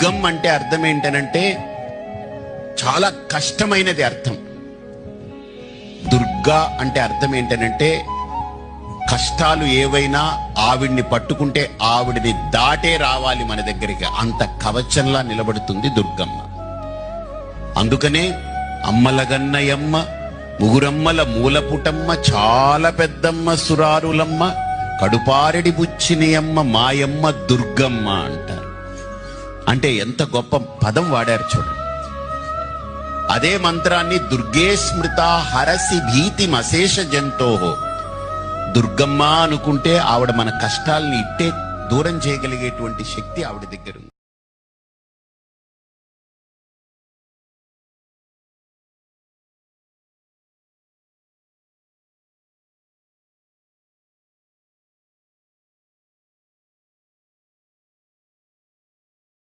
దుర్గం అంటే అర్థం ఏంటనంటే చాలా కష్టమైనది అర్థం. దుర్గా అంటే అర్థం ఏంటనంటే కష్టాలు ఏవైనా ఆవిడ్ని పట్టుకుంటే ఆవిడిని దాటే రావాలి మన దగ్గరికి, అంత కవచంలా నిలబడుతుంది దుర్గమ్మ. అందుకనే అమ్మలగన్నయమ్మ, ముగురమ్మల మూలపుటమ్మ, చాలా పెద్దమ్మ సురారులమ్మ, కడుపారెడి బుచ్చిని అమ్మ మాయమ్మ దుర్గమ్మ అంటారు. అంటే ఎంత గొప్ప పదం వాడారు చూడండి. అదే మంత్రాన్ని దుర్గే స్మృత హరసి భీతి మశేష జంతోహో, దుర్గమ్మ అనుకుంటే ఆవిడ మన కష్టాల్ని ఇట్టే దూరం చేయగలిగేటువంటి శక్తి ఆవిడ దగ్గర ఉంది.